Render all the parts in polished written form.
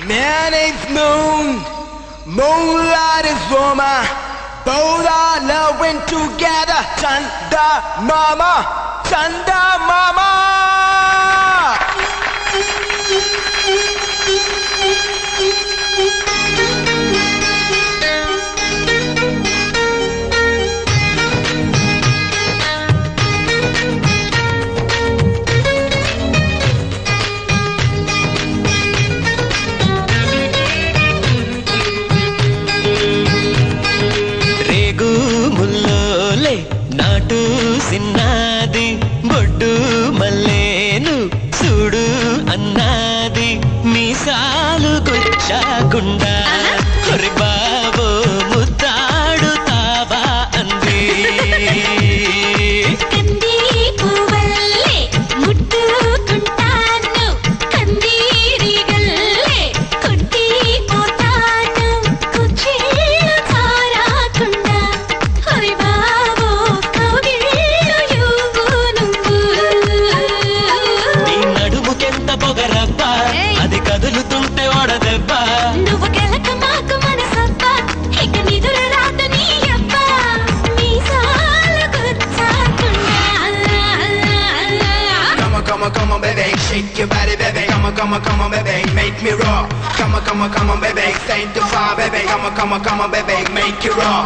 Man is moon, moonlight is woman. Both are loving together. Chanda mama, Chanda mama. నాటు సిన్నాది బొడ్డు మల్లేను చూడు అన్నాది మీసాలు గుచ్చాకుండా హరి బాబో ముద్దాడుతావా అంది అది కదులుతుంటే ఓడదెబ్బ నువ్వు గెలక మాకు మనసబ్బ ఇక నిదుర రాత నీ అబ్బ మీసాలు గుచ్చాకుండా Come on, baby, shake your body, baby. Come on, baby, make me raw. Come on, baby, stay too far, baby. Come on, baby, make it raw.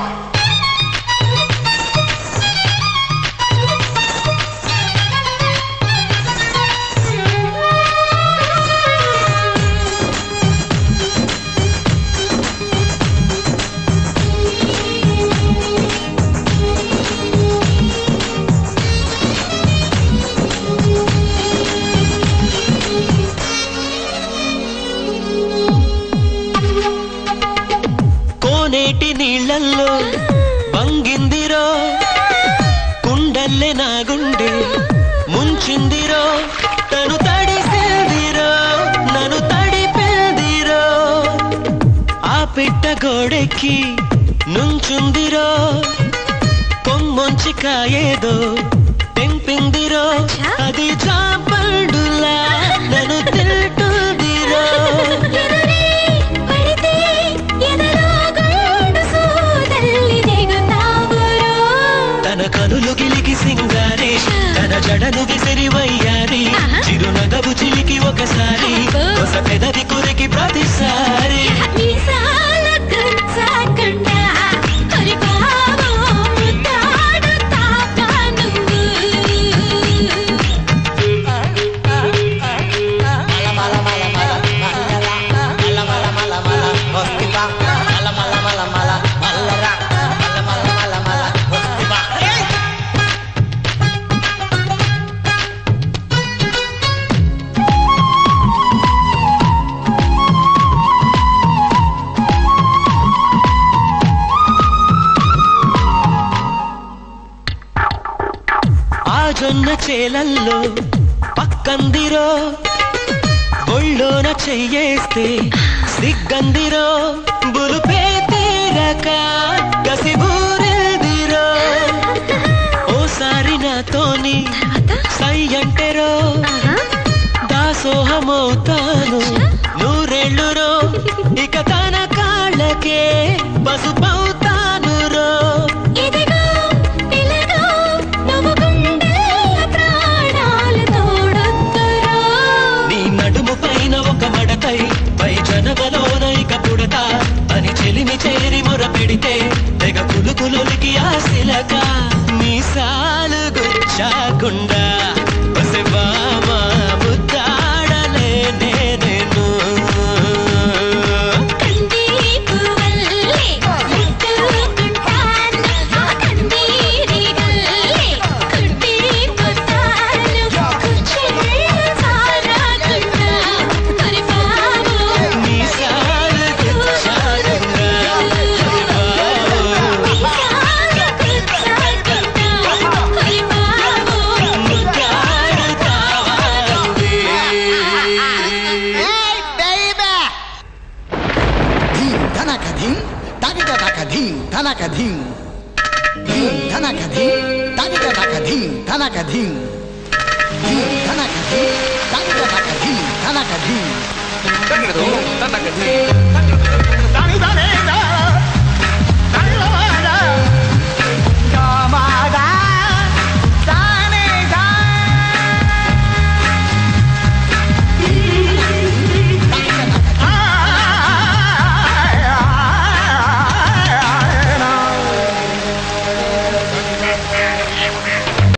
నేటి నీళ్ళల్లో వంగిందిరో కుండల్లే నా గుండె ముంచిందిరో తను తడిసిందిరో నన్ను తడిపిందిరో ఆ పిట్ట గోడెక్కి నుంచుందిరో కొమ్మొంచి కాయేదో తెంపిందిరో అది చాపండులా నన్ను తింటుందిరో కనులు గిలికి సింగారి తన జడను విసిరివయ్యారి చిరునగవు చిలికి ఒకసారి కొస పెదవి కురికి ప్రతిసారి జొన్న చేలల్లో పక్కందిరో ఒళ్ళోన చెయ్యేస్తే సిగ్గందిరో బులుపే తీరక గసిబూరెదిరో ఓసారి నాతోని సై అంటెరో దాసోహమవుతాను నూరేళ్ళురో ఇక తన కాళ్ళకే పసుపవుతాను రో పై జనవలోన ఇక పుడతా అని చెలిమి చేరి మొర పెడితే తెగ కులుకులొలికి ఆశలక మీసాలు గుచ్చాకుండా బసెవామా ముద్దాడలే నేను Tanakading, Tanakading, Tanakading, Tanakading, Tanakading, Tanakading, Tanakading. తన్నగదు తన్నగదు